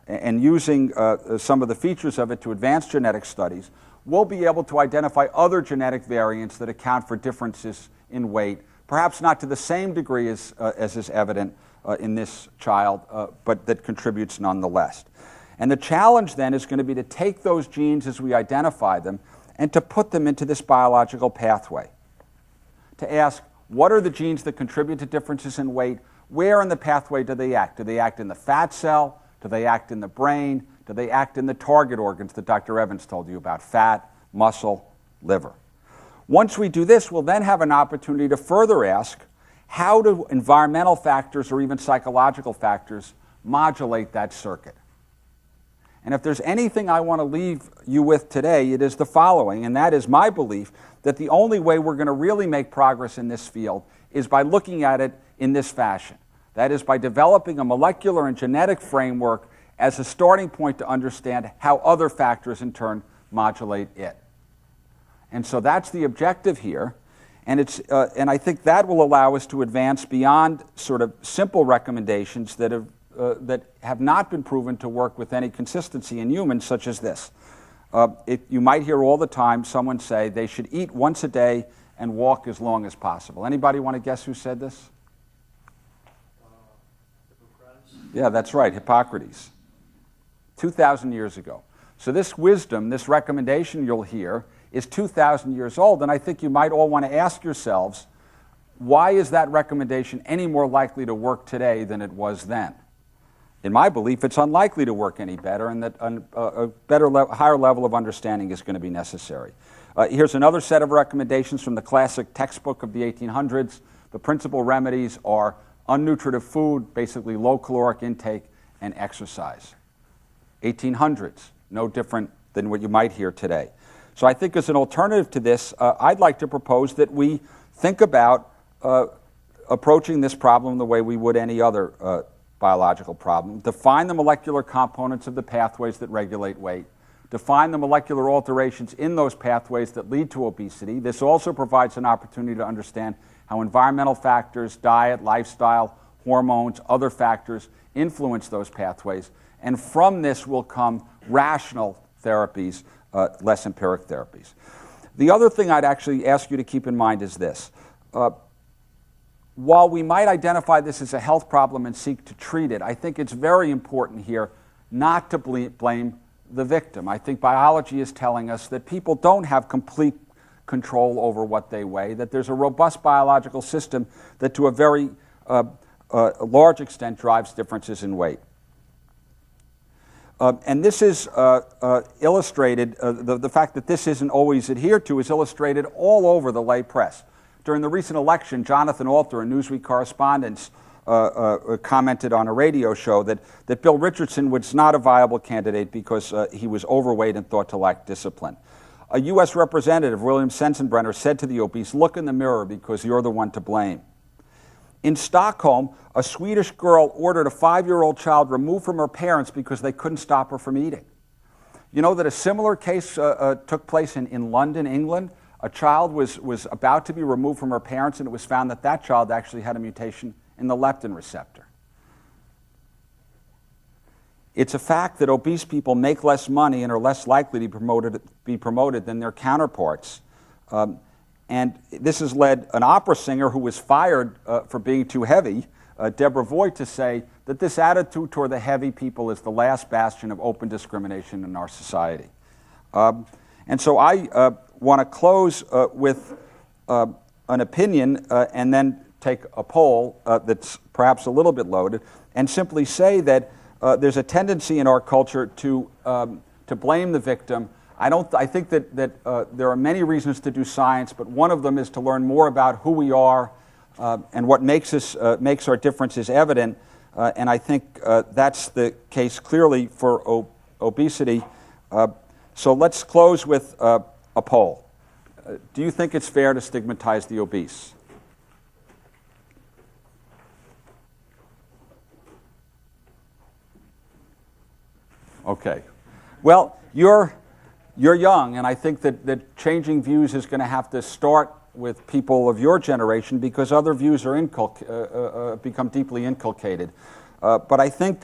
and using some of the features of it to advance genetic studies, we'll be able to identify other genetic variants that account for differences in weight, perhaps not to the same degree as is evident in this child, but that contributes nonetheless. And the challenge then is going to be to take those genes as we identify them and to put them into this biological pathway. To ask, what are the genes that contribute to differences in weight? Where in the pathway do they act? Do they act in the fat cell? Do they act in the brain? Do they act in the target organs that Dr. Evans told you about, fat, muscle, liver? Once we do this, we'll then have an opportunity to further ask, how do environmental factors or even psychological factors modulate that circuit? And if there's anything I want to leave you with today, it is the following, and that is my belief that the only way we're going to really make progress in this field is by looking at it in this fashion. That is, by developing a molecular and genetic framework as a starting point to understand how other factors in turn modulate it. And so that's the objective here, and I think that will allow us to advance beyond sort of simple recommendations that have not been proven to work with any consistency in humans, such as this. You might hear all the time someone say they should eat once a day and walk as long as possible. Anybody want to guess who said this? Yeah, that's right, Hippocrates. 2,000 years ago. So this wisdom, this recommendation you'll hear, is 2,000 years old, and I think you might all want to ask yourselves, why is that recommendation any more likely to work today than it was then? In my belief, it's unlikely to work any better, and that a higher level of understanding is going to be necessary. Here's another set of recommendations from the classic textbook of the 1800s. The principal remedies are unnutritive food, basically low caloric intake, and exercise. 1800s, no different than what you might hear today. So I think as an alternative to this, I'd like to propose that we think about approaching this problem the way we would any other biological problem. Define the molecular components of the pathways that regulate weight. Define the molecular alterations in those pathways that lead to obesity. This also provides an opportunity to understand how environmental factors, diet, lifestyle, hormones, other factors influence those pathways. And from this will come rational therapies, less empiric therapies. The other thing I'd actually ask you to keep in mind is this. While we might identify this as a health problem and seek to treat it, I think it's very important here not to blame the victim. I think biology is telling us that people don't have complete control over what they weigh, that there's a robust biological system that to a very large extent drives differences in weight. And this is illustrated, the fact that this isn't always adhered to is illustrated all over the lay press. During the recent election, Jonathan Alter, a Newsweek correspondent, commented on a radio show that Bill Richardson was not a viable candidate because he was overweight and thought to lack discipline. A U.S. Representative, William Sensenbrenner, said to the obese, "Look in the mirror because you're the one to blame." In Stockholm, a Swedish girl ordered a 5-year-old child removed from her parents because they couldn't stop her from eating. You know that a similar case took place in London, England. A child was about to be removed from her parents, and it was found that that child actually had a mutation in the leptin receptor. It's a fact that obese people make less money and are less likely to be promoted than their counterparts. And this has led an opera singer who was fired for being too heavy, Deborah Voigt, to say that this attitude toward the heavy people is the last bastion of open discrimination in our society. And so I want to close with an opinion and then take a poll that's perhaps a little bit loaded and simply say that there's a tendency in our culture to blame the victim. I think that there are many reasons to do science, but one of them is to learn more about who we are and what makes our differences evident. And I think that's the case clearly for obesity. So let's close with a poll. Do you think it's fair to stigmatize the obese? Okay. Well, you're young, and I think that changing views is going to have to start with people of your generation because other views are become deeply inculcated. But I think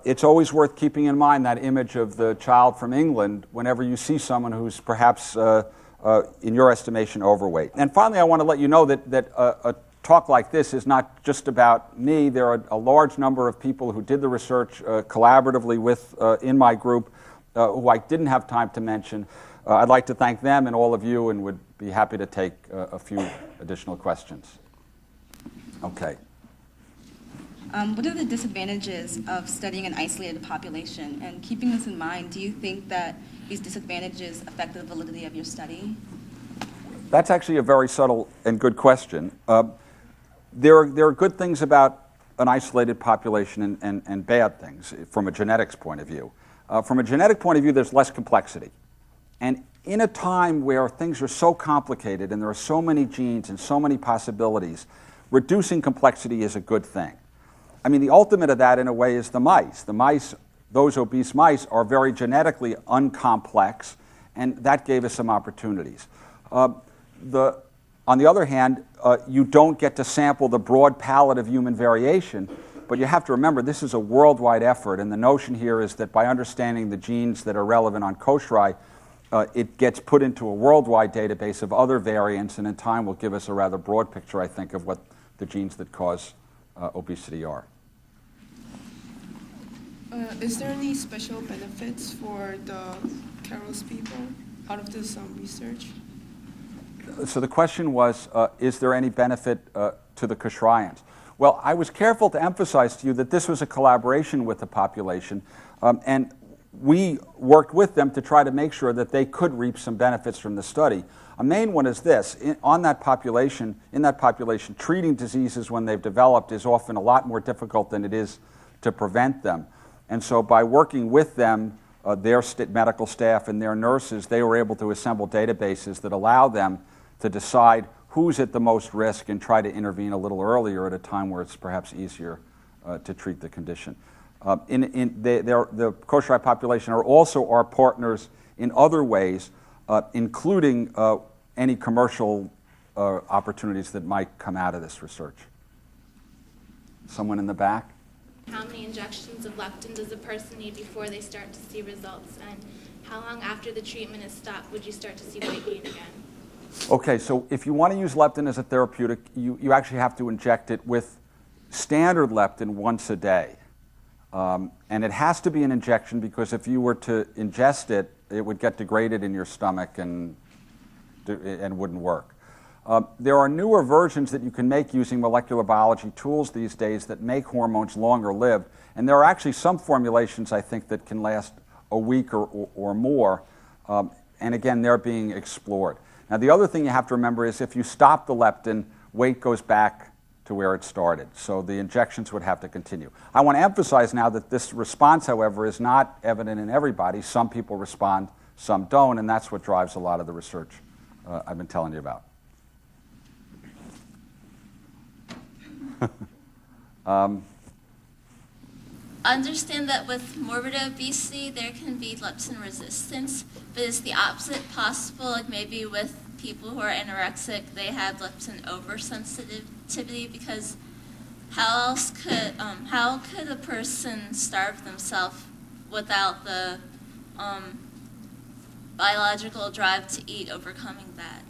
it's always worth keeping in mind that image of the child from England whenever you see someone who's perhaps, in your estimation, overweight. And finally, I want to let you know that a talk like this is not just about me. There are a large number of people who did the research collaboratively with in my group who I didn't have time to mention. I'd like to thank them and all of you and would be happy to take a few additional questions. Okay. What are the disadvantages of studying an isolated population? And keeping this in mind, do you think that these disadvantages affect the validity of your study? That's actually a very subtle and good question. There are good things about an isolated population and bad things from a genetics point of view. From a genetic point of view, there's less complexity. And in a time where things are so complicated and there are so many genes and so many possibilities, reducing complexity is a good thing. I mean, the ultimate of that, in a way, is the mice. The mice, those obese mice, are very genetically uncomplex, and that gave us some opportunities. On the other hand, you don't get to sample the broad palette of human variation, but you have to remember this is a worldwide effort, and the notion here is that by understanding the genes that are relevant on Kosrae, it gets put into a worldwide database of other variants, and in time will give us a rather broad picture, I think, of what the genes that cause obesity are. Is there any special benefits for the Carol's people out of this research? So the question was, is there any benefit to the Kosraeans? Well, I was careful to emphasize to you that this was a collaboration with the population, and we worked with them to try to make sure that they could reap some benefits from the study. A main one is this: in that population, treating diseases when they've developed is often a lot more difficult than it is to prevent them. And so by working with them, their medical staff and their nurses, they were able to assemble databases that allow them to decide who's at the most risk and try to intervene a little earlier at a time where it's perhaps easier to treat the condition. The Kosrae population are also our partners in other ways, including any commercial opportunities that might come out of this research. Someone in the back? How many injections of leptin does a person need before they start to see results? And how long after the treatment is stopped would you start to see weight gain again? Okay, so if you want to use leptin as a therapeutic, you actually have to inject it with standard leptin once a day. And it has to be an injection because if you were to ingest it, it would get degraded in your stomach and wouldn't work. There are newer versions that you can make using molecular biology tools these days that make hormones longer lived. And there are actually some formulations, I think, that can last a week or more. And again, they're being explored. Now, the other thing you have to remember is if you stop the leptin, weight goes back to where it started. So the injections would have to continue. I want to emphasize now that this response, however, is not evident in everybody. Some people respond, some don't, and that's what drives a lot of the research I've been telling you about. Understand that with morbid obesity there can be leptin resistance, but is the opposite possible? Like maybe with people who are anorexic, they have leptin oversensitivity, because how could a person starve themselves without the biological drive to eat overcoming that?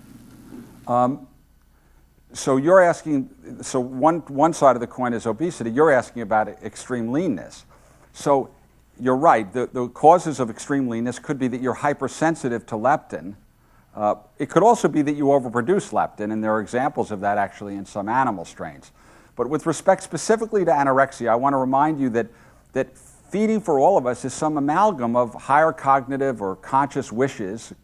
So you're asking, so one side of the coin is obesity. You're asking about extreme leanness. So you're right. The causes of extreme leanness could be that you're hypersensitive to leptin, It could also be that you overproduce leptin, and there are examples of that actually in some animal strains. But with respect specifically to anorexia, I want to remind you that feeding for all of us is some amalgam of higher cognitive or conscious wishes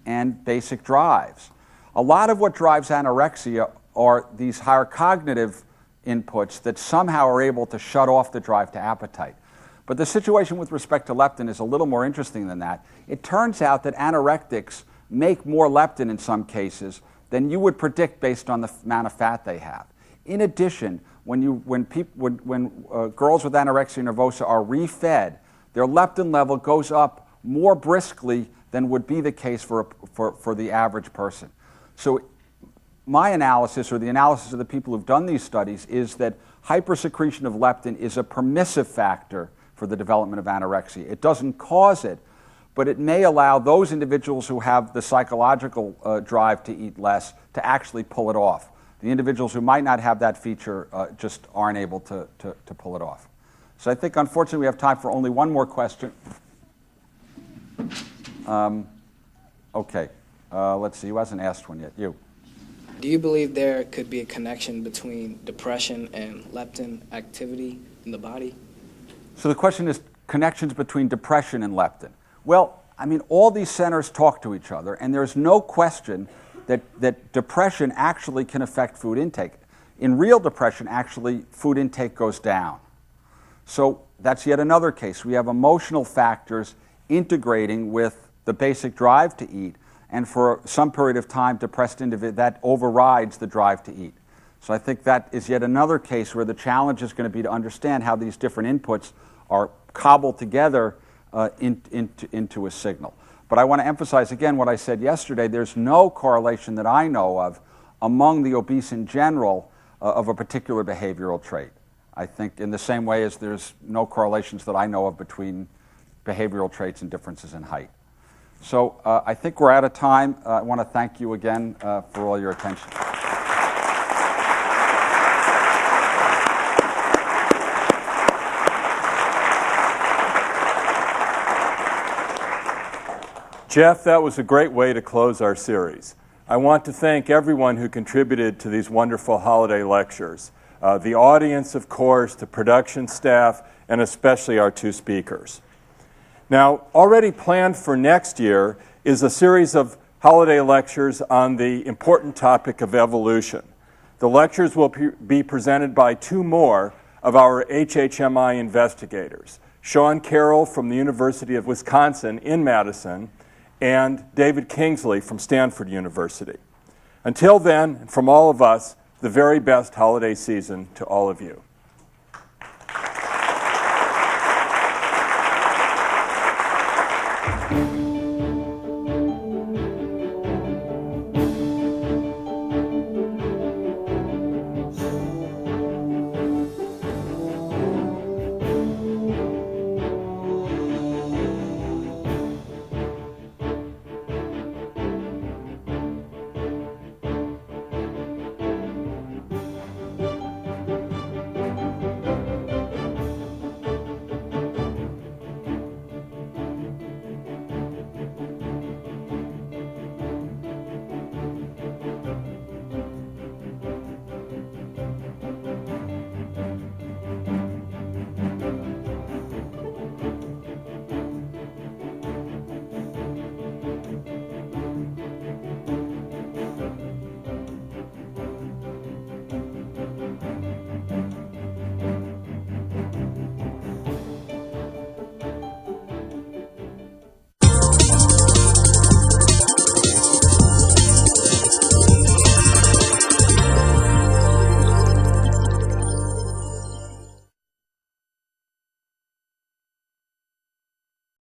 and basic drives. A lot of what drives anorexia are these higher cognitive inputs that somehow are able to shut off the drive to appetite. But the situation with respect to leptin is a little more interesting than that. It turns out that anorectics make more leptin in some cases than you would predict based on the amount of fat they have. In addition, when girls with anorexia nervosa are refed, their leptin level goes up more briskly than would be the case for the average person. So my analysis, or the analysis of the people who've done these studies, is that hypersecretion of leptin is a permissive factor for the development of anorexia. It doesn't cause it, but it may allow those individuals who have the psychological drive to eat less to actually pull it off. The individuals who might not have that feature just aren't able to pull it off. So I think, unfortunately, we have time for only one more question. Okay, let's see. Who hasn't asked one yet? You. Do you believe there could be a connection between depression and leptin activity in the body? So the question is connections between depression and leptin. Well, I mean, all these centers talk to each other, and there's no question that depression actually can affect food intake. In real depression, actually, food intake goes down. So that's yet another case. We have emotional factors integrating with the basic drive to eat, and for some period of time, depressed individual, that overrides the drive to eat. So I think that is yet another case where the challenge is going to be to understand how these different inputs are cobbled together into a signal. But I want to emphasize again what I said yesterday. There's no correlation that I know of among the obese in general of a particular behavioral trait. I think in the same way as there's no correlations that I know of between behavioral traits and differences in height. So I think we're out of time. I want to thank you again for all your attention. Jeff, that was a great way to close our series. I want to thank everyone who contributed to these wonderful holiday lectures. The audience, of course, the production staff, and especially our two speakers. Now, already planned for next year is a series of holiday lectures on the important topic of evolution. The lectures will be presented by two more of our HHMI investigators, Sean Carroll from the University of Wisconsin in Madison, and David Kingsley from Stanford University. Until then, from all of us, the very best holiday season to all of you.